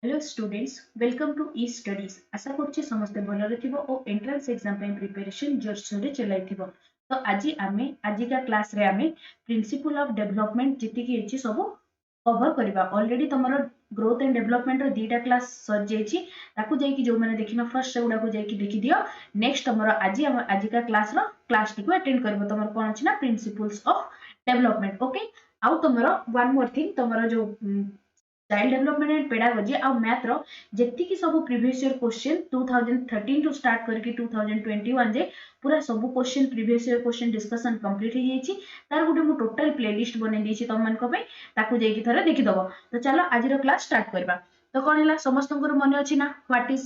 Hello students welcome to E studies आशा करछि समस्त भलरे थिबो ओ एंट्रेंस एग्जाम पे प्रिपरेशन जोरसोर रे चलाइथिबो। तो आज का क्लास रे आमे प्रिंसिपल ऑफ डेवलपमेंट जति कि अछि सब कवर करबा। ऑलरेडी तमरो ग्रोथ एंड डेवलपमेंट रो दीटा क्लास सर जेछि ताकू जाई कि जो माने देखिनो फर्स्ट सेगुडा को जाई कि देखि दियो। नेक्स्ट तमरो आज का क्लास को अटेंड करबो। तमरो कोन अछि ना प्रिंसिपल्स ऑफ डेवलपमेंट। ओके आउ तमरो वन मोर थिंग तमरो जो चाइल्ड डेवलपमेंट एंड पेडागोजी आ मैथ रो जेति की सब previous year question 2013 to start करके 2021 जे पूरा सब question previous year question discussion complete हो जाईची। तार गुटे मु टोटल प्लेलिस्ट बनै देछि तम मन को पे ताकू जेकी थरे देखि दबो। तो चलो आज रो क्लास स्टार्ट करबा। तो कोन हला समस्त को मन अछि ना what is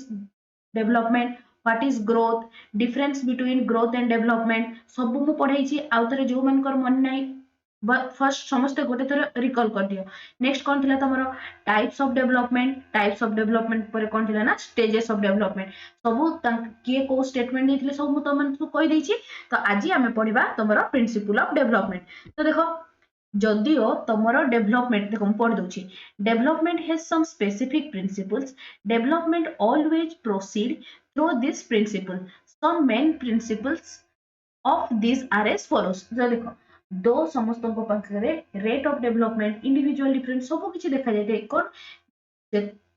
development, what is growth, difference between growth and development सब मु पढाई छी। आउ तरे जो मन कर मन नै फर्स्ट समस्त गोटे थर रिकॉल कर दियो। नेक्स्ट कौन थिला तमरो टाइप्स ऑफ डेवलपमेंट पर कौन थिला ना स्टेजेस ऑफ डेवलपमेंट सबु किए को स्टेटमेंट देथिले सब मु तमन को कहि देछि। तो आज आमे पढिबा तमरो प्रिंसिपल ऑफ डेवलपमेंट। तो देखो जदियो तमरो डेवलपमेंट देखो पढ़ दूची development has some specific principles. Development always proceed through this principle. Some main principles of this are as follows. जो देखो दो समस्त पाखे rate of development individual difference सब किसी देखा जाए कौन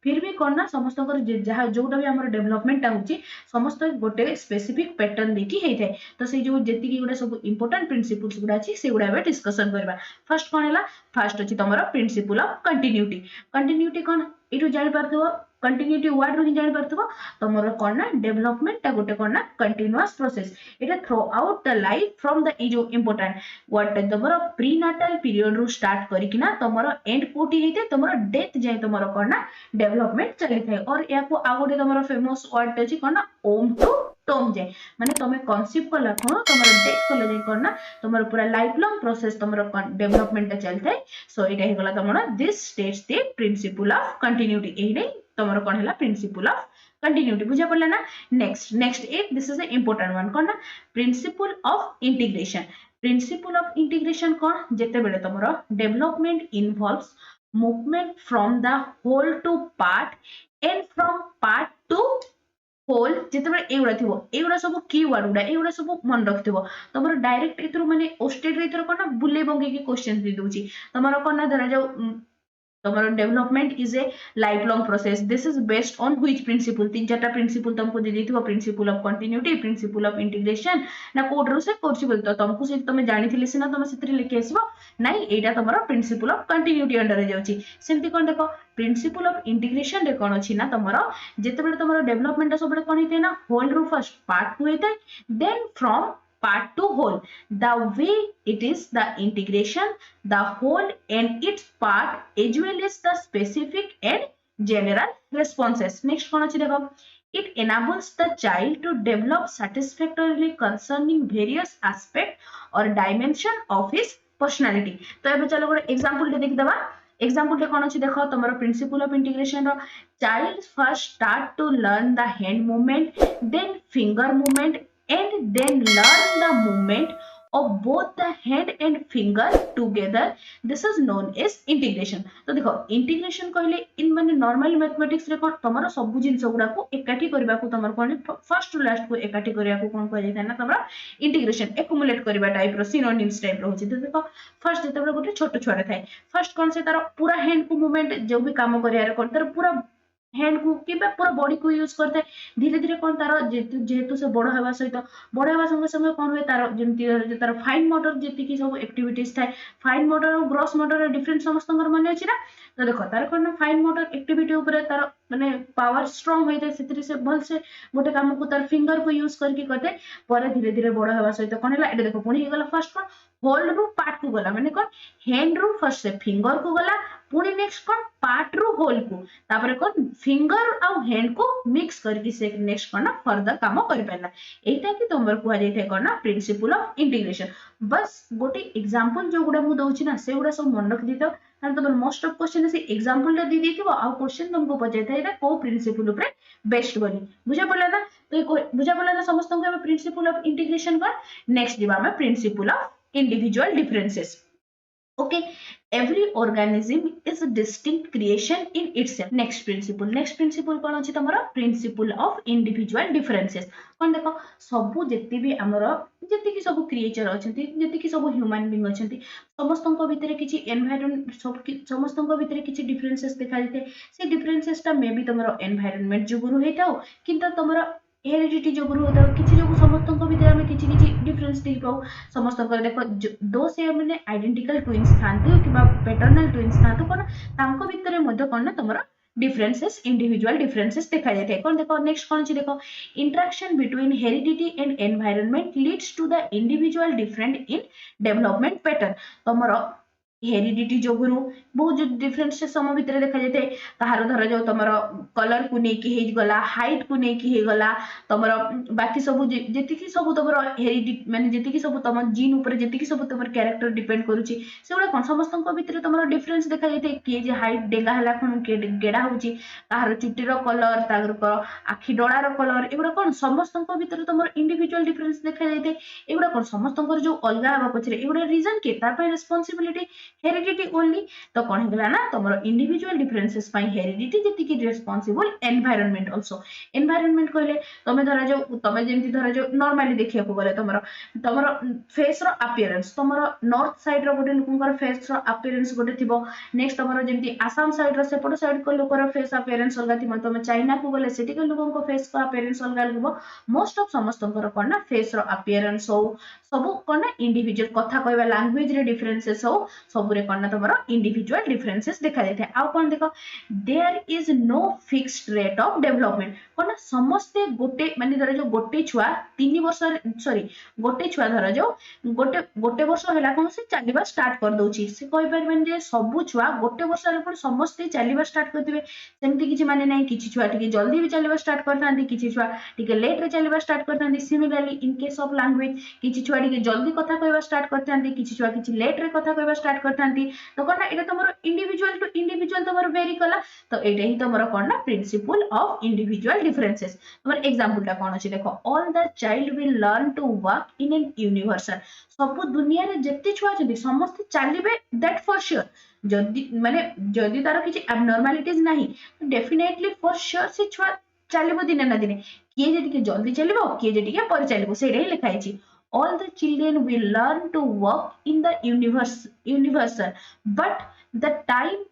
फिर भी कौन ना समस्त जहाँ जोटा भी आम डेवलपमेंट होची समस्त गोटे स्पेसिफिक पैटर्न देखी होता है। तो से जो जी गुड़ा सब इंपोर्टेंट प्रिंसिपल्स गुड़ा अच्छी से गुड़ा डिस्कसन करबा। फर्स्ट कौन है फर्स्ट अच्छी तुम प्रिंसिपल ऑफ कंटिन्यूटी। कंटिन्यूटी कौन ये जान पार्थो कंटिन्यूटी वर्ड रू ही जान पार्थो तुमर कौन ना डेवलपमेंट गोटे कौन ना कंटिन्यूअस प्रोसेस एटा throughout the life from the जो इंपोर्टेंट वर्ड तुमर प्री नाटाल पीरियड रू स्टार्ट करिकिना तुमर एंड कोटी हेते तुमर डेथ जाय तुमर कौन ना डेवलपमेंट चली थाए। और या को आ गोटे तुमर फेमस वर्ड अछि कौन ना ओम टू टोम जाए माने तुम कनसीव कला कोन तुमर डेथ कला जाय कौन ना तुमर पूरा लाइफ लॉन्ग प्रोसेस तुमर डेवलपमेंट चली थाए। सो एटा हे गला तुमर this states the principle of continuity. एही तुमर कौन है प्रिंसिपल ऑफ कंटिन्यूटी बुझा पड़ला ना। नेक्स्ट नेक्स्ट एक this is a important one कौन ना principle of integration. Principle of integration कौन जेते बेले तुमरो development involves movement from the whole to part and from part to whole जिते एगुड़ा थी एगुड़ा सब की वर्ड गुड़ा एगुड़ा सब मन रखि तुम डायरेक्ट एथर माने ओस्टेड रे कौन ना बुले बंगे क्वेश्चन दे दूची तुम कौन ना धरा जाऊ तुम्हारा development is a lifelong process. This is based on which principle तीन चार प्रिंसिपल तुमको दे देथिबो principle of continuity principle of integration ना कोड रो से कोर्सिबल तो तुमको से तुम जानिथिले सिना तुम सेतरी लिखि आसीबो नाही एटा तुम्हारा प्रिंसिपल ऑफ कंटिन्यूटी अंडर रे जाउची। सेमति कोन देखो प्रिंसिपल ऑफ इंटीग्रेशन रे कोन अछि ना तुम्हारा जेतेबेले तुम्हारा डेवलपमेंट सबले कोन हेते ना होल रो फर्स्ट पार्ट टू हेते then from part to whole the way it is the integration the whole and its part as well as the specific and general responses. Next कौन अच्छी देखो it enables the child to develop satisfactorily concerning various aspect or dimension of his personality. तो ଏବେ चलो ଗୋଟେ example ଟେ ଦେଖି दबा। example टे कौन अच्छी देखो तुम्हारा principle of integration row child first start to learn the hand movement then finger movement and then learn the movement of both the hand and finger together. This is known as integration. तो देखो integration कहले इन माने normal mathematics रे कोन तमरो सब जिंस गुडा को एकाठी करबा को तमर कोन फर्स्ट टू लास्ट को एकाठी करिया को कोन कहै था ना तमरो इंटीग्रेशन एक्युमुलेट करबा टाइप रो सिनोनिम्स टाइप रो होची। तो देखो फर्स्ट जेते गोटे छोट छोटा थाए फर्स्ट कोन से तार पूरा हैंड को मूवमेंट जो भी काम करिया रे कोन तार पूरा हैंड को कि पूरा बॉडी को यूज करते धीरे धीरे कौन तार जेहेतु से बड़ हवा सहित बड़ हवा संगे संगे कौन हुए तार जमी तार फाइन मोटर जी सब एक्टिविटीज थाए फाइन मोटर और ग्रॉस मोटर डिफरेंट समस्त मन अच्छी ना। तो देखो तार कौन फाइन मोटर एक्टिविटी ऊपर तार माने पावर स्ट्रांग होता है से भल से गोटे काम को तार फिंगर को यूज करके करते पर धीरे धीरे बड़ हवा सहित कौन है देखो पुणी गला फर्स्ट कौन होल रू पार्ट को गला माने कौन हैंड रू फर्स्ट से फिंगर को गला पुणी नेक्स्ट कौन पार्ट रू होल को तापर कौन फिंगर आउ हैंड को मिक्स करके से नेक्स्ट कौन ना फर्दर काम कर पाला एटा कि तुमर कुआ जाय थे कौन ना प्रिंसिपल ऑफ इंटीग्रेशन। बस गोटे एग्जांपल जो गुडा मु दउची ना से गुडा सब मन रख दितो कारण तुम मोस्ट ऑफ क्वेश्चन से एग्जांपल ला दी देथिबो आ क्वेश्चन तुमको पचाई था एटा को प्रिंसिपल ऊपर बेस्ट बोली बुझा पड़ला ना। तो बुझा पड़ला ना समस्त को प्रिंसिपल ऑफ इंटीग्रेशन का नेक्स्ट दिबा में principal of individual differences. Okay every organism is a distinct creation in itself. next principle कौन अछि तमरा principle of individual differences कौन देखो सबु जेते भी हमर जेते कि सब क्रिएचर अछंती जेते कि सब ह्यूमन बीइंग अछंती समस्तଙ୍କ भितरे किछि एनवायरनमेंट समस्तଙ୍କ भितरे किछि डिफरेंसेस देखा जेते से डिफरेंसेस ता मे बी तमरो एनवायरनमेंट जुगुरु हेताओ किंतु तमरो हेरिडिटी जोगुरु होताओ किछि जोगु समस्तଙ୍କ भितरे हम किछि किछि डिफरेंस देख पाऊ समस्तଙ୍କ देखो दो से माने आइडेंटिकल ट्विन्स थांती किबा पैटर्नल ट्विन्स थांतो कोन तांको भितरे मध्ये कोन तमरो differences individual differences देखा जाते हैं कौन देखो नेक्स्ट कौन ची देखो interaction between heredity and environment leads to the individual different in development pattern तमरो हेरिडिटी जोगुरु बहुत जो डिफरेंसेस सम भितर देखा जाते कहार धर जो तमरो कलर को नेकी हे गला हाइट को नेकी हे गला तमरो बाकी सब जेति की सब तमरो हेरिडिटी माने जेति की सब तम जीन ऊपर जेति की सब तमर कैरेक्टर डिपेंड करूची सेगुडा कोन समस्तन को भितर तमरो डिफरेंस देखा जाते के जे हाइट डेगा हला कोन के गेडा होची कहार चुटी रो कलर तागर आखी डोळा रो कलर एगुडा कोन समस्तन को भितर तमरो इंडिविजुअल डिफरेंस देखा जाते एगुडा कोन समस्तन को जो अलगा आबा पछरे एगुडा रीजन के तार पे रिस्पांसिबिलिटी हेरिडिटी ओनली तो कौन हेगला ना तमरो इंडिविजुअल डिफरेंसेस पाई हेरिडिटी जति की रिस्पांसिबल एनवायरनमेंट आल्सो एनवायरनमेंट कहले तमे धरा जो तमे जेमति धरा जो नॉर्मली देखिया को गले तमरो फेस रो अपीयरेंस तमरो नॉर्थ साइड रो गोटे लोकंकर फेस रो अपीयरेंस गोटे थिबो नेक्स्ट तमरो जेमति आसाम साइड रो सेपट साइड को लोकर फेस अपीयरेंस अलगा थिबो तमे चाइना को गले सेटी के लोकंको फेस को अपीयरेंस अलगा लगबो मोस्ट ऑफ समस्तंकर कोन फेस रो अपीयरेंस हो सब कोन इंडिविजुअल कथा कहबा लैंग्वेज रे डिफरेंसेस हो सब रे कोन तमरो इंडिविजुअल डिफरेंसेस देखा जाय आ कोन देखो there is no fixed rate of development कोन समस्ते गोटे माने धर जो गोटे छुआ 3 वर्ष सॉरी गोटे छुआ धर जो गोटे वर्ष होला कोन से चलीबा स्टार्ट कर दोची से कहि परबेन जे सब छुआ गोटे वर्ष रे कोन समस्ते चलीबा स्टार्ट करथिबे सेमति किछि माने नै किछि छुआ टिके जल्दी भी चलीबा स्टार्ट करथांती किछि छुआ टिके लेट रे चलीबा स्टार्ट करथांती similarly in case of language किछि छुआ टिके जल्दी कथा कहबा स्टार्ट करथांती किछि छुआ किछि लेट रे कथा कहबा स्टार्ट करथांती तो कोन एटा तमरो इंडिविजुअल टू इंडिविजुअल तमरो वेरी कला तो एटा ही तमरो कोन ना प्रिंसिपल ऑफ इंडिविजुअल डिफरेंसेस तमरो एग्जांपल टा कोन अछि देखो all the child will learn to work in an universal सब दुनिया रे जत्ते छुआ छथि समस्त चालिबे दैट फॉर श्योर जदी माने जदी तार किछि एबनॉर्मलिटीज नाही तो डेफिनेटली फॉर श्योर से छुआ चालिबो दिने ना दिने किए जे टिके जल्दी चलिबो किए जे टिके पर चलिबो सेडे ही लिखा अछि all the children will learn to work in the universal but the time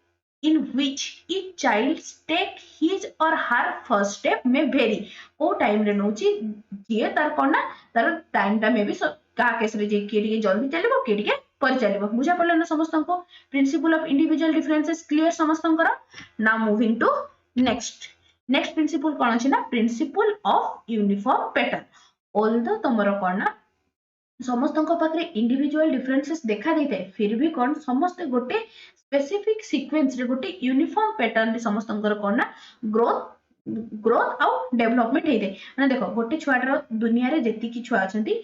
in which each child take his or her first step may vary O time रे नोची जे तार कोना तार टाइम टा मे भी का केस रे जे के जल्दी चलिबो के पर चलिबो बुझा पड़ले ना समस्तन को principle of individual differences clear समस्तन करा now moving to next principle कोन अछि ना principle of uniform pattern although तमरो कोना समस्तଙ୍କ पाखरे इंडिविजुअल डिफरेंसेस देखा देते फिर भी कोन समस्त गोटे स्पेसिफिक सीक्वेंस रे गोटे यूनिफॉर्म पैटर्न रे समस्तंकर कोन ना ग्रोथ आउ डेवलपमेंट हेते माने देखो गोटे छुआटर दुनिया रे जेति की छुआ अछंती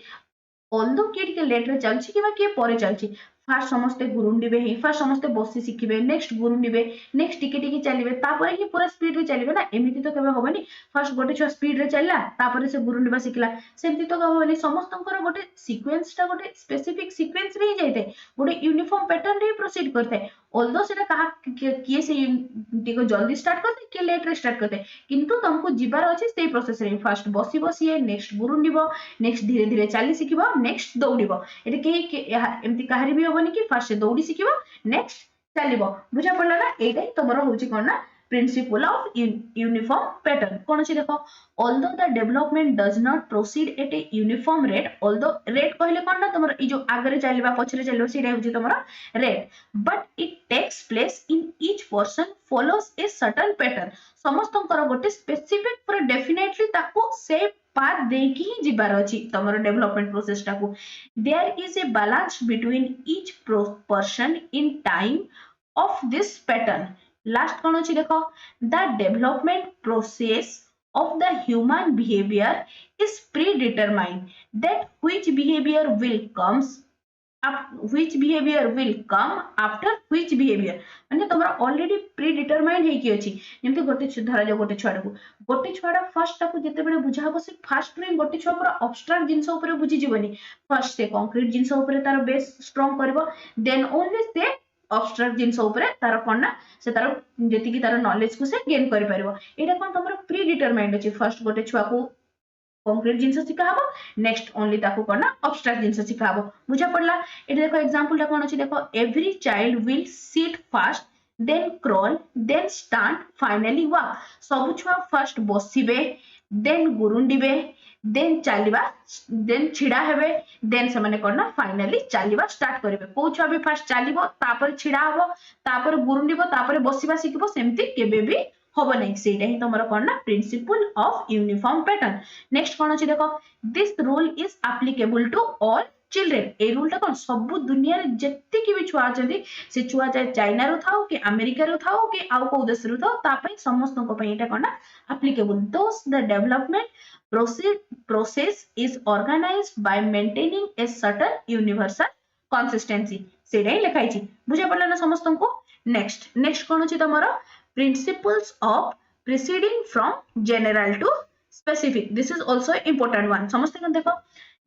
ऑल्दो के लेट रे चलछि कि बा के परे चलछि फास्ट समस्त गुरुंडीबे ही फास्ट समस्त बसी शिखिबे नेक्स्ट गुरुंडीबे नेक्स्ट टिके चलीबे तापरे ही पूरा स्पीड रे चलीबे ना एमिति तो केबे होबनी फास्ट गोटे छुआ स्पीड रे चलला तापरे से गुरुंडीबा शिखला सेमति तो होबनी समस्तंकर गोटे सीक्वेंस ता गोटे स्पेसिफिक सीक्वेंस रे जाइते गोटे यूनिफॉर्म पैटर्न रे प्रोसीड करते ऑल्दो सेटा कहा किए से टिको जल्दी स्टार्ट करते के लेट रे स्टार्ट करते किंतु तुमको जिबार अछि सेही प्रोसेस रे फास्ट बसी बसी नेक्स्ट गुरुंडीबो नेक्स्ट धीरे धीरे चली शिखिबो नेक्स्ट दौड़ीबो एटा के एमति कहारी भी होबनी कि फास्ट दौड़ी शिखिबो नेक्स्ट चलिबो बुझा पड़ला ना एटा ही तमरो होची कोन ना प्रिंसिपल ऑफ यूनिफॉर्म पैटर्न कोन अछि देखो although the development does not proceed at a uniform rate although rate कहले कोन ना तमरो ई जो आगरे चलिबा पछरे चलिबो सेटा होची तमरो rate but it takes place in each person follows a certain pattern समस्तंकर गोटे स्पेसिफिक पर डेफिनेटली ताको से पाथ देकी ही जिबार अछि तमरो डेवलपमेंट प्रोसेस टाको there is a balance between each person in time of this pattern last कोन अछि देखो the development process of the human behavior is predetermined that which behavior will come after which behavior माने तमरा already predetermined हे कि अछि जेमते गोटे धरा जो गोटे छुआडा फर्स्ट ताको जते बेले बुझा हबो से फर्स्ट रे गोटे छुआ पूरा एब्स्ट्रैक्ट जिंस ऊपर बुझी जीवनी फर्स्ट से कंक्रीट जिंस ऊपर तार बेस स्ट्रांग करबो देन ओनली से अब्स्ट्राक्ट जिनस ऊपर तार कोन ना से तार जेति की तार नॉलेज को से गेन करि परबो एटा कोन तमरो प्री डिटरमाइंड अछि फर्स्ट गोटे छुआ को कंक्रीट जिनस सिखा हबो नेक्स्ट ओनली ताको कोन ना अब्स्ट्राक्ट जिनस सिखा हबो बुझा पड़ला एटा देखो एग्जांपल टा कोन अछि देखो every child will sit first then crawl then stand finally walk सब छुआ फर्स्ट बसिबे देन गुरुंडीबे देन चलवा देन छिड़ा हेबे देन से माने करना फाइनली चलवा स्टार्ट करिवे को छुआ भी फर्स्ट चलिबो तापर छिड़ा हबो तापर गुरुंडीबो तापर बसिबा सिखबो सेमती केबे भी होबो नै सेटा ही तमरो करना principle of uniform pattern next कोन अछि देखो this rule is applicable to all children a rule टा कोन सब दुनिया रे जत्ते की भी छुआ अछंती से छुआ चाहे चाइना रो थाओ कि अमेरिका रो थाओ कि आउ को देश रो थाओ ता पई समस्त को पई एटा कोन applicable does the development process is organized by maintaining a certain universal consistency सेटा ही लिखाई छी बुझे पड़ला ना समस्त को नेक्स्ट कोन अछि तमरो principles of proceeding from general to specific this is also important one समस्त कन देखो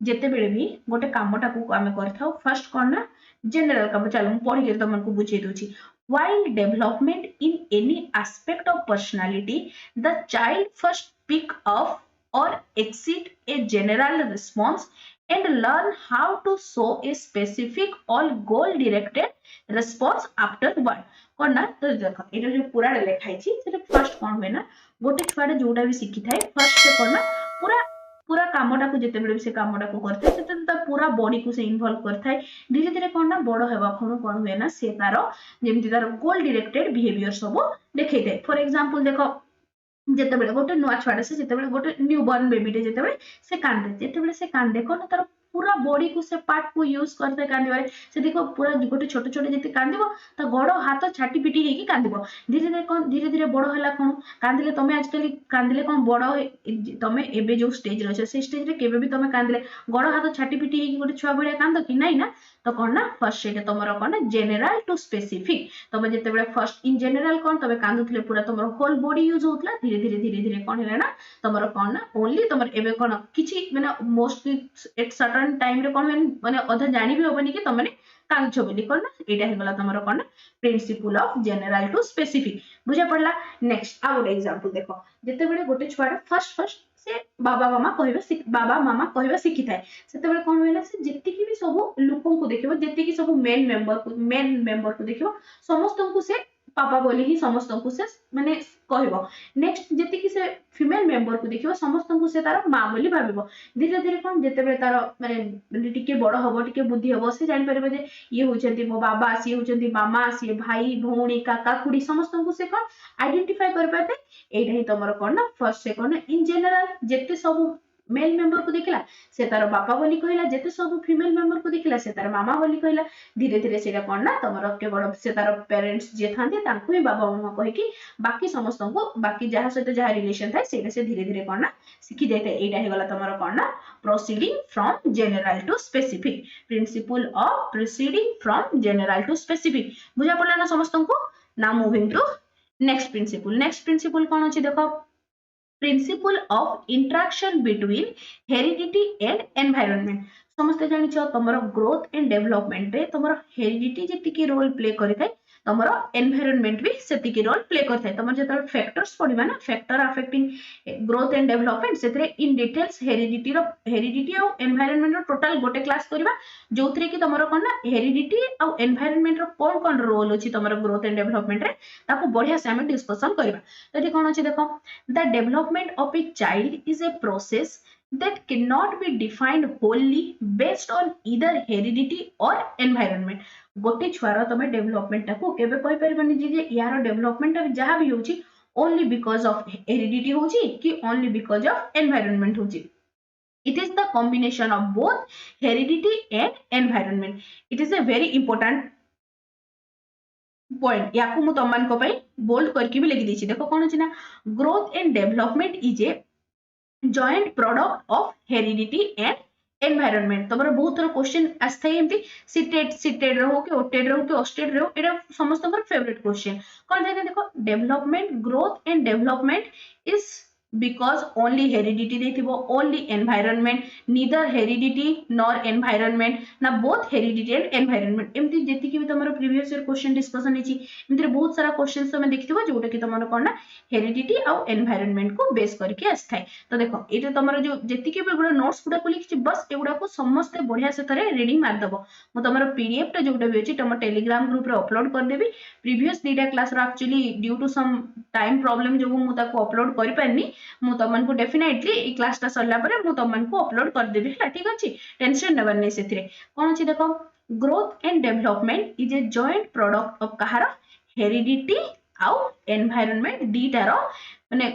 जेते बेले भी गोटे कामटा को आमे करथाउ फर्स्ट कोन ना जनरल काम चलो पढी के तमन को बुझे दोची while development in any aspect of personality the child first pick up or exceed a general response and learn how to show a specific or goal directed response afterward कोन ना तो देखो एटा जो पूरा लिखाई छी सेटा फर्स्ट कोन होय ना गोटे छुआडे जोटा भी सिखि थाए फर्स्ट से कोन ना पूरा पूरा कामटा को जेते बेले से कामटा को करथे सेते त पूरा बॉडी को से इन्वॉल्व करथाय धीरे धीरे कोन ना बड़ हेबा खनु कोन होय ना से तारो जेमति तारो गोल डायरेक्टेड बिहेवियर सब देखै दे फॉर एग्जांपल देखो जेते बेले गोटे नुआ छुआडे से जेते बेले गोटे न्यू बॉर्न बेबी टे जेते बेले से कांदे जेते बेले से कांदे कोन तारो पूरा बॉडी को से पार्ट को यूज करते कांदिबारे से देखो पूरा गोटे छोटे छोटे जेते कांदिबो त गोड़ो हाथ छाटी पिटी हेकी कांदिबो धीरे धीरे बड़ हला कोन कांदिले तमे आजकल कांदिले कोन बड़ तमे एबे जो स्टेज रहछ से स्टेज रे केबे भी तमे कांदिले गोड़ो हाथ छाटी पिटी हेकी गोटे छुआ बड़िया कांद कि नाही ना तो कोन ना फर्स्ट सेटा तमरो कोन जनरल टू स्पेसिफिक तमे जेते बेले फर्स्ट इन जनरल कोन तमे कांदुतले पूरा तमरो होल बॉडी यूज होतला धीरे धीरे कोन हेला ना तमरो कोन ना ओनली तमर एबे कोन किछि माने मोस्टली एट सर्टेन टाइम रे कोन माने अधा जानि भी होबनी कि तमने कांछ बोली कोन ना एटा हे गला तमरो कोन principle of general to specific बुझा पड़ला नेक्स्ट आ गोटे एग्जांपल देखो जेते बेले गोटे छुआडा फर्स्ट से बाबा मामा कहबे सिखि थाए सेते बेले कोन होइला से जेति की भी सब लोकन को देखिबो जेति की सब मेन मेंबर को देखिबो समस्त को से पापा बोली ही समस्त को से माने कहबो नेक्स्ट जेति की से फीमेल मेंबर को देखिबो समस्त को से तार मां बोली भाबिबो धीरे धीरे कोन जेते बेले तार माने टिके बड़ हबो टिके बुद्धि हबो से जानि परबो जे ये होचंती मो बाबा से होचंती मामा से भाई भौणी काका खुडी समस्त को से कोन आइडेंटिफाई कर पाते एटा ही तमरो कोन ना फर्स्ट से कोन इन जनरल जेते सब मेल मेंबर को देखला से तार बापा बोली कहला जेते सब फीमेल मेंबर को देखला से तार मामा बोली कहला धीरे धीरे सेटा कोन ना तमरो के बड़ से तार पेरेंट्स जे थांते तांको ही बाबा मामा कहि कि बाकी समस्त को बाकी जहा सहित जहा रिलेशन थाए सेटा से धीरे धीरे कोन ना सिखि देते एटा हे गला तमरो कोन ना proceeding from general to specific principle of proceeding from general to specific बुझा पड़ला ना समस्त को now moving to next principle कोन अछि देखो principle of interaction between heredity and environment समस्त जानि छ तमरो ग्रोथ एंड डेवलपमेंट रे तमरो हेरिडिटी जेति की रोल प्ले करि थाए तमरो एनवायरनमेंट भी सेति की रोल प्ले कर थाए तमर जेतल फैक्टर्स पडिबा ना factor affecting growth and development सेतरे इन डिटेल्स हेरिडिटी और एनवायरनमेंट रो टोटल गोटे क्लास करबा जोथरे की तमरो कोन ना हेरिडिटी और एनवायरनमेंट रो कोन रोल अछि तमरो ग्रोथ एंड डेवलपमेंट रे ताको बढ़िया से हम डिस्कशन करबा तति कोन अछि देखो the development of a child is a process that cannot be defined wholly based on either heredity or environment गोटे छुआर तमे डेवलपमेंट को केबे कहि परबनी जे यार डेवलपमेंट जहां भी होची ओनली बिकॉज ऑफ हेरिडिटी होची कि ओनली बिकॉज ऑफ एनवायरनमेंट होची it is the combination of both heredity and environment it is a very important point याकू मु तमन को पई बोल्ड करके भी लिखि दिछि देखो कोन अछि ना growth and development is A joint product of heredity and environment तमरो बहुत तरह क्वेश्चन आस्थाय एमती सीटेड रहो कि ओटेड रहो कि ऑस्टेड रहो एटा समस्त फेवरेट क्वेश्चन कोन जाने देखो development growth and development is because only heredity ଦେଇଥିବ only environment neither heredity nor environment ना both heredity and environment एमती जेतिकी भी तमरो previous year question discussion ହେଇची एमती बहुत सारा questions तमे देखिथिबो जोटा कि तमरो कोन ना heredity आ environment को बेस करके आस्थाय तो देखो एते तमरो जो जेतिकी भी गुडा नोट्स गुडा को लिखिची बस एगुडा को समस्त बढ़िया से थरे रीडिंग मार दबो म तमरो पीडीएफ टा जोटा भी अछि तम टेलीग्राम ग्रुप रे अपलोड कर देबी प्रीवियस दीटा क्लास रो actually due to some time problem जो मु ताको अपलोड करि पारनी मु तमन को डेफिनेटली ई क्लास ता सरला परे मु तमन को अपलोड कर देबी हला ठीक अछि टेंशन नेबर नै सेथिरे कोन अछि देखो growth and development is a joint product of Kahar heredity आउ एनवायरनमेंट डीटा रो माने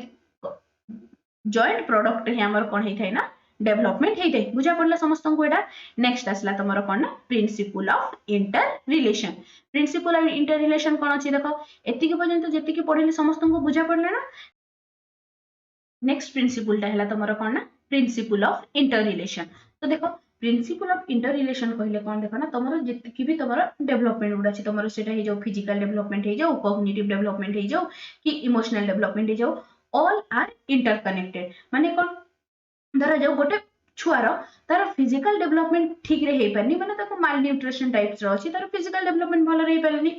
जॉइंट प्रोडक्ट हे हमर कोन हेथाय ना डेवलपमेंट हेथाय बुझा पड़ला समस्त को एटा नेक्स्ट आसला तमरो कोन ना principle of interrelation principle of interrelation कोन अछि देखो एतिके पर्यंत जेतिके पढिले समस्त को बुझा पड़ले ना नेक्स्ट प्रिंसिपल टा हला तमरो कोन ना प्रिंसिपल ऑफ इंटर रिलेशन तो देखो प्रिंसिपल ऑफ इंटर रिलेशन कहले कोन देखो ना तमरो जेतिकी भी तमरो डेवलपमेंट उडा छी तमरो सेटा हे जाऊ फिजिकल डेवलपमेंट हे जाऊ कॉग्निटिव डेवलपमेंट हे जाऊ कि इमोशनल डेवलपमेंट हे जाऊ ऑल आर इंटरकनेक्टेड माने कोन धरा जाऊ गोटे छुआर तार फिजिकल डेवलपमेंट ठीक रे हे परनी माने ताको माल न्यूट्रिशन टाइप्स रो छी तार फिजिकल डेवलपमेंट भलो रे परनी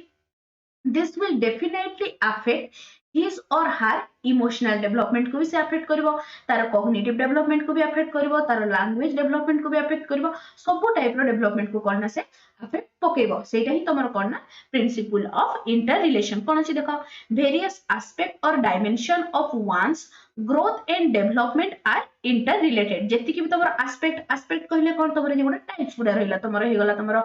this will definitely affect his or her emotional development को भी से affect करिवो तार cognitive development को भी affect करिवो तार language development को भी affect करिवो सब टाइप रो development को करना से affect पकेइवो सेटा ही तमरो करना principle of interrelation कोन अछि देखो various aspect or dimension of one's growth and development are interrelated जेति कि तमरो aspect कहले कोन तमरो जे गोटे टाइप्स गुडा रहला तमरो हे गला तमरो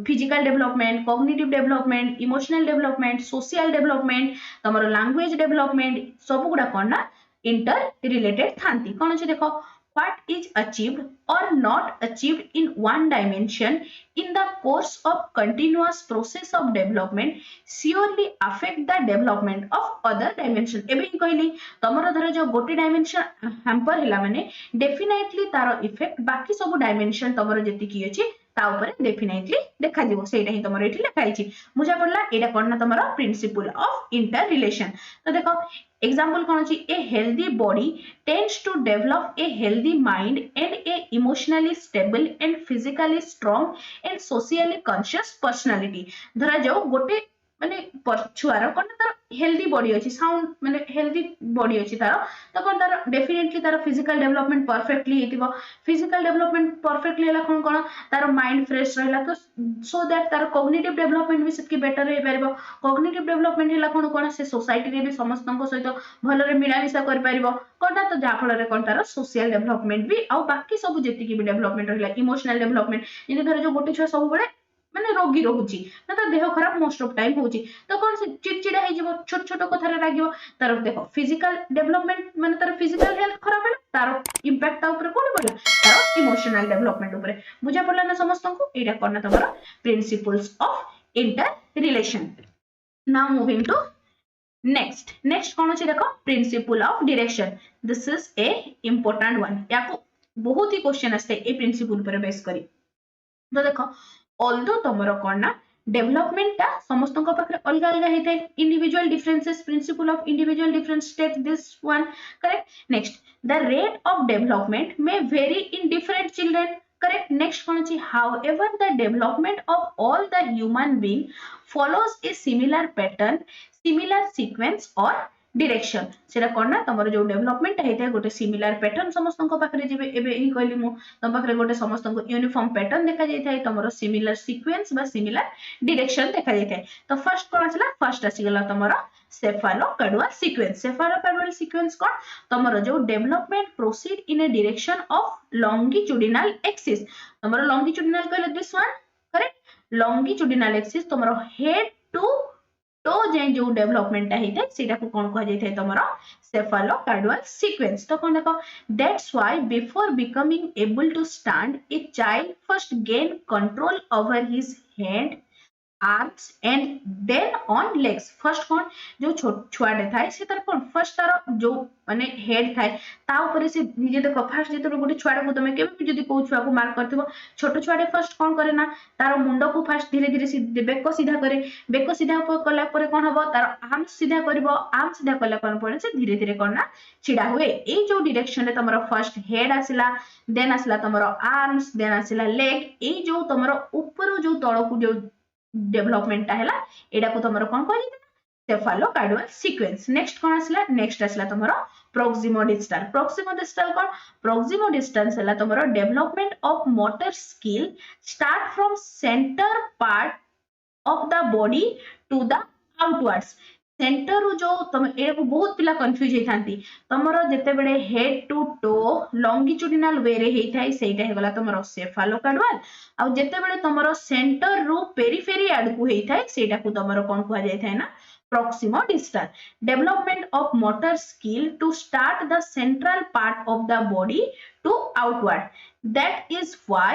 physical development cognitive development emotional development social development तमरो language development सब गुडा कोन ना इंटर रिलेटेड थांती कोन अछि देखो what is achieved or not achieved in one dimension in the course of continuous process of development surely affect the development of other dimension एबे ही कहली तमरो धर जो गोटे dimension hamper हैला माने डेफिनेटली तारो इफेक्ट बाकी सब डायमेंशन तमरो जेति की अछि ता ऊपर डेफिनेटली देखा दिबो सेटा ही तमरो एठी लिखा आइछि बुझा पड़ला एटा कोन ना तमरो प्रिंसिपल ऑफ इंटर रिलेशन तो देखो एग्जांपल कोन अछि a healthy body tends to develop a healthy mind and a emotionally stable and physically strong and socially conscious personality धरा जाओ गोटे माने छुआर कोन तार हेल्दी बॉडी अछि साउंड माने हेल्दी बॉडी अछि तार तो कोन तार डेफिनेटली तार फिजिकल डेवलपमेंट परफेक्टली हेतिबो फिजिकल डेवलपमेंट परफेक्टली हला कोन कोन तार माइंड फ्रेश रहला तो सो दैट तार कॉग्निटिव डेवलपमेंट भी सेतकी बेटर हे परबो कॉग्निटिव डेवलपमेंट हला कोन कोन से सोसाइटी रे भी समस्तन को सहित भलो रे मिलामिशा कर परबो कोनटा तो जा फल रे कोन तार सोशल डेवलपमेंट भी आ बाकी सब जेति की भी डेवलपमेंट रहला इमोशनल डेवलपमेंट इन धर जो गोटे छुआ सब बळे माने रोगी रहउची ना तो देह खराब मोस्ट ऑफ टाइम होउची तो कोन से चिड़चिड़ा हे जीवो छोट छोट कथा रे लागिवो तार देखो फिजिकल डेवलपमेंट माने तार फिजिकल हेल्थ खराब है तार इंपैक्ट ता ऊपर कोन पड़ला तार इमोशनल डेवलपमेंट ऊपर बुझा पड़ला ना समस्त को एटा करना तमरो principles of interrelation now moving to next कौन अच्छे देखो principle of direction this is a important one याको बहुत ही क्वेश्चन आस्ते ए प्रिंसिपल पर बेस करी तो देखो ऑल्दो तमरो कोन ना डेवलपमेंट ता समस्त को पाखरे अलग अलग हेते individual differences principal of individual difference state this one correct next the rate of development may very in different children correct next कौन अछि however the development of all the human being follows a similar pattern similar sequence or direction सेरा कोन ना तमरो जो development हेते गोटे similar pattern समस्त को पाखरे जेबे एबे ही कहली मु तम पाखरे गोटे समस्त को यूनिफॉर्म पैटर्न देखा जाय थाए तमरो सिमिलर सीक्वेंस बा सिमिलर डायरेक्शन देखा जाय थाए तो फर्स्ट कोन आछला फर्स्ट आसी गेला तमरो cephalocaudal sequence cephalocaudal sequence कोन तमरो जो development proceed in a direction of longitudinal axis तमरो longitudinal कहले this one correct longitudinal axis तमरो हेड टू तो जे जो डेवलपमेंट हेते सेटा को कोन कह जाय थे तमरो cephalocaudal sequence तो कोन देखो that's why before becoming able to stand a child first gain control over his hand arms and then on legs first कौन जो छुआटे थाए से तार कौन फर्स्ट तार जो माने हेड थाए ता ऊपर से निजे देखो फर्स्ट जेतो गोटे छुआटे को तुम केबे भी जदी को छुआ को मार्क करथिबो छोटो छुआटे फर्स्ट कौन करे ना तार मुंड को फर्स्ट धीरे धीरे बेक सीधा करे बेक सीधा कला परे कौन हबो तार आर्म सीधा करबो आर्म सीधा कला कौन पड़े से धीरे धीरे कौन ना छिड़ा हुए ए जो डायरेक्शन रे तमरो फर्स्ट हेड आसिला देन आसिला तमरो आर्म्स देन आसिला लेग ए जो तमरो ऊपर जो तळ को जो डेवलपमेंट है एटा को तुम कौन कह सेफालोकार्डियल सीक्वेंस नेक्स्ट कौन आसला नेक्स्ट आसला तुम प्रोक्सिमोडिस्टल प्रोक्सिमोडिस्टल कौन प्रोक्सिमोडिस्टल है तुम development of motor skill start from centre part of the body to the outwards centre रू जो तुम ए बहुत पिला कंफ्यूज होइथांती तमरो जेते बेले हेड टू टो लॉन्गिट्यूडिनल वे रे हेइथाई सेटा हेगला तमरो सेफालोकार्डियल आ जेते बेले तमरो सेंटर रू पेरिफेरी आडकू हेइथाई सेटा को तमरो कोन कुआ जाय थाय ना proximodistal development of motor skill to start the central part of the body to outward that is why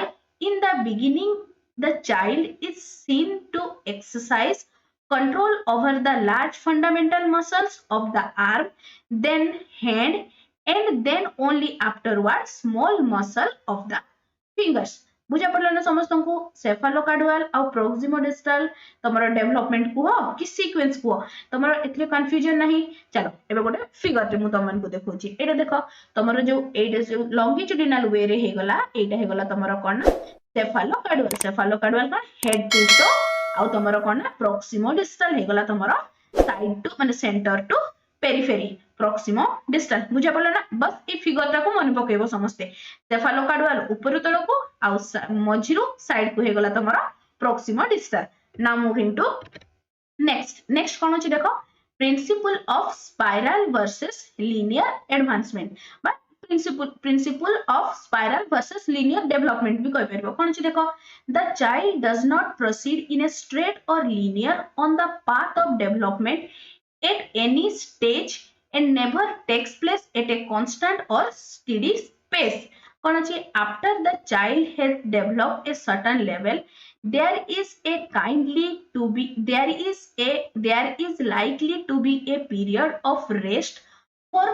in the beginning the child is seen to exercise control over the large fundamental muscles of the arm, then hand, and then only afterwards small muscle of the fingers. बुझा पड़ला ना समस्त को सेफालोकार्डियल और प्रोक्सिमोडिस्टल तमरो development को कि sequence को तमरो एथले confusion नहीं चलो एबे गोटे फिगर रे मु तमन को देखौची एटा देखो तमरो जो एटा जो लॉन्गिट्यूडिनल वे रे हे गला एटा हे गला तमरो कोन सेफालोकार्डियल का हेड टू टो आ तमरो कोन प्रोक्सिमोडिस्टल हे गला तमरो साइड टू माने सेंटर टू पेरिफेरी प्रोक्सिमोडिस्टल बुझा पड़ला ना बस ए फिगर टा को मन पकेबो समस्ते सेफालोकार्डियल ऊपर तळ को आ मझिरु साइड को हे गला तमरो प्रोक्सिमोडिस्टल नाउ मूविंग टू नेक्स्ट कोन अछि देखो principle of spiral versus linear advancement but principle of spiral versus linear development भी कह परबो कोन अछि देखो the child does not proceed in a straight or linear on the path of development at any stage and never takes place at a constant or steady pace कोन अछि after the child has developed a certain level there is likely to be a period of rest for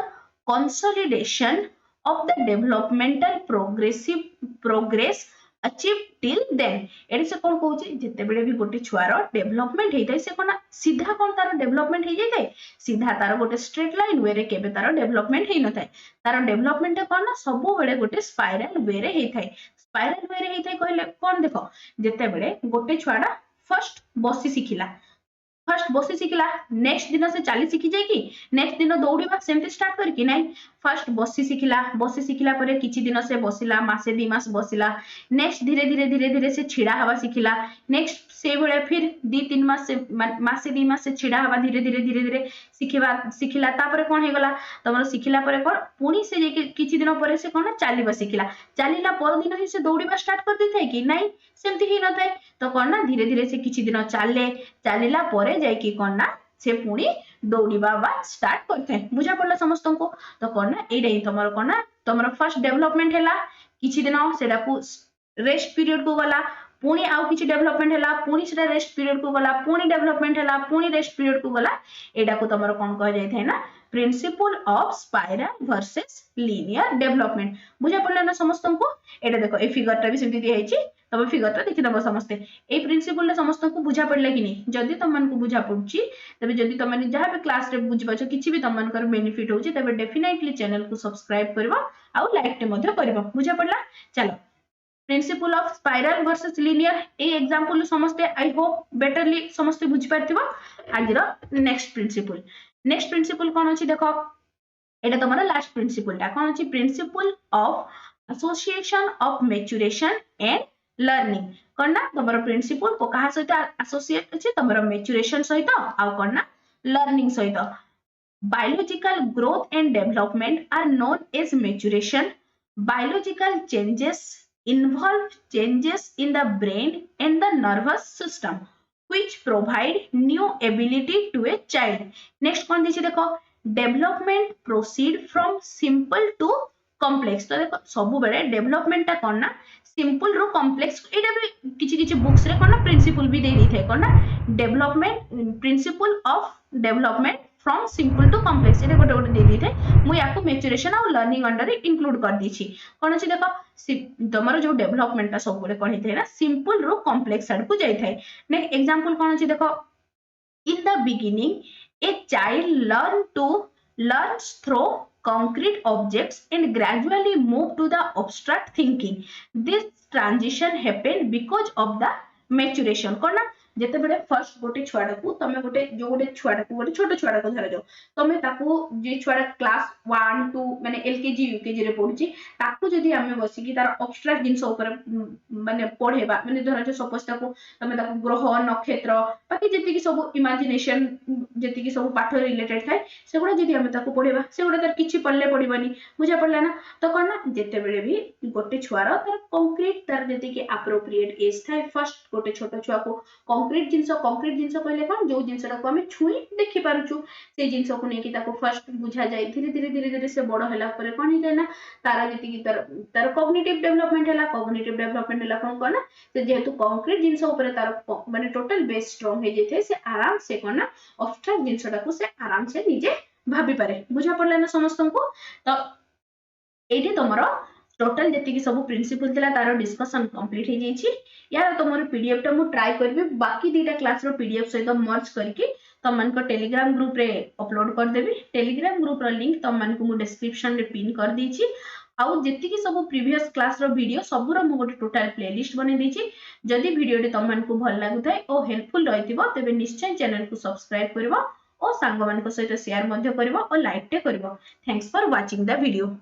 consolidation of the developmental progress achieved till then एडी से कोन कहूची जते बेले भी गोटे छुआर development हेइतै से कोन सीधा कोन तार डेवलपमेंट हेइ जाय सीधा तार गोटे स्ट्रेट लाइन वे रे केबे तार डेवलपमेंट हेइ नथाय तार डेवलपमेंट कोन ना सब बेले गोटे स्पाइरल वे रे हेइथाय स्पाइरल वे रे हेइथाय कहले कोन देखो जते बेले गोटे छुआडा फर्स्ट बसी सिखिला फर्स्ट बसी सिखला नेक्स्ट दिन से चाली सिखी जाए कि नेक्स्ट दिन दौड़िबा सेमती स्टार्ट कर कि नहीं फर्स्ट बसी सिखला परे किछि दिन से बसिला मासे दी मास बसिला नेक्स्ट धीरे धीरे से छिड़ा हवा सिखिला नेक्स्ट से बेले फिर 2-3 मास से मासे दी मास से छिड़ा हवा धीरे धीरे सिखिला तापरे कोन हे गला तमरो सिखिला परे कोन पुनी से जे किछि दिन परे से कोन चालीबा सिखिला चालीला पर दिन ही से दौड़िबा स्टार्ट कर देथाय कि नहीं सेमती ही नथाय तो कोन ना धीरे धीरे से किछि दिन चालीला परे जाय कि कोन ना से पुनी दौड़िबा बा स्टार्ट करथे बुझा पड़ला समस्त को तो कोन ना एडे ही तमरो कोन ना तमरो फर्स्ट डेवलपमेंट हैला किछि दिन सेडा को रेस्ट पीरियड को गला पुनी आउ किछि डेवलपमेंट हैला पुनी सेडा रेस्ट पीरियड को गला पुनी डेवलपमेंट हैला पुनी रेस्ट पीरियड को गला एडा को तमरो कोन कह जाय थे ना principle of spiral versus linear development बुझा पड़ला ना समस्त को एडा देखो ए फिगर टा भी सेमती दिया हैछि तब फिगर टा देखि दबो समस्ते ए प्रिंसिपल समस्त को बुझा पड़ले कि नहीं जदि तमन को बुझा पड़छि तबे जदि तमन जहां पे क्लास रे बुझ पाछो किछि भी तमन कर बेनिफिट होछि तबे डेफिनेटली चैनल को सब्सक्राइब करबो आ लाइक टे मध्ये करबो बुझा पड़ला चलो principle of spiral versus linear A example समस्ते आई होप बेटरली समस्ते बुझ पारथिबो आजिरो नेक्स्ट प्रिंसिपल कोन अछि देखो एटा तमरा लास्ट प्रिंसिपल ता कोन अछि principle of association of maturation and learning करना तमरो प्रिंसिपल को कहा सहित एसोसिएट अछि तमरो मैच्योरेशन सहित आ करना लर्निंग सहित biological growth and development are known as maturation biological changes involve changes in the brain and the nervous system which provide new ability to a child next कौन दिछि देखो development proceed from simple to complex तो देखो सब बेले development ता कोन ना simple रो complex एटा भी किछि किछि बुक्स रे कोन प्रिंसिपल भी दे दी थे कोन development principle of development from simple to complex एटा गोटे गोटे दे दी थे मु याको मैच्योरेशन और लर्निंग अंडर इंक्लूड कर दी छी कोन अछि देखो तमरो जो डेवलपमेंट ता सब गोटे कोन हेते ना सिंपल रो कॉम्प्लेक्स साइड को जाई थाए नेक्स्ट एग्जांपल कोन अछि देखो in the beginning a child learns through concrete objects and gradually move to the abstract thinking this transition happened because of the maturation कोना जेते बेले फर्स्ट गोटे छुआडा को तमे गोटे जो गोटे छुआडा को गोटे छोटो छुआडा को धरा जाओ तमे ताको जे छुआडा क्लास 1 2 माने एलकेजी यूकेजी रे पढुची ताको जदी हमें बसी की तार एब्स्ट्रैक्ट जिंस ऊपर माने पढेबा माने धरा जो सपोज ताको तमे ताको ग्रह नक्षत्र बाकी जेति की सब इमेजिनेशन जेति की सब पाठ रिलेटेड थाए सेगुडा जदी हमें ताको पढेबा सेगुडा तार किछि पल्ले पडिबनी बुझा पडला ना तो कोन ना जेते बेले भी गोटे छुआर तार कंक्रीट तार जेति की एप्रोप्रिएट एज थाए फर्स्ट गोटे छोटो छुआ को कंक्रीट जिंस कहले कोन जो जिंसटा को हमें छुई देखि पारुछु से जिंस को नेकी ताको फर्स्ट बुझा जाय धीरे धीरे धीरे धीरे से बड़ होला परे कोन हे जाय ना तारा जेति की तार कॉग्निटिव डेवलपमेंट हला कोन कोन से जेहेतु कंक्रीट जिंस ऊपर तार माने टोटल बेस स्ट्रांग हे जेथे से आराम से कोन ना ऑब्स्ट्रैक्ट जिंसटा को से आराम से निजे भाबी पारे बुझा पड़ला ना समस्त को तो एठी तमरो टोटल जेति की सब प्रिंसिपल थिला तारो डिस्कशन कंप्लीट हे जेछि यार तमरो पीडीएफ टा मु ट्राई करबे बाकी दीटा क्लास रो पीडीएफ सहित मर्ज करके तम मन को टेलीग्राम ग्रुप रे अपलोड कर देबी टेलीग्राम ग्रुप रो लिंक तम मन को मु डिस्क्रिप्शन रे पिन कर देछि आउ जेति की सब प्रीवियस क्लास रो वीडियो सब रो मु गोटे टोटल प्लेलिस्ट बने देछि जदि वीडियो टे तम मन को भल लागु थाए ओ हेल्पफुल रहितिबो तबे निश्चय चैनल को सब्सक्राइब करबो और सांग मन को सहित शेयर मध्य करबो और लाइक टे करबो thanks for watching the video.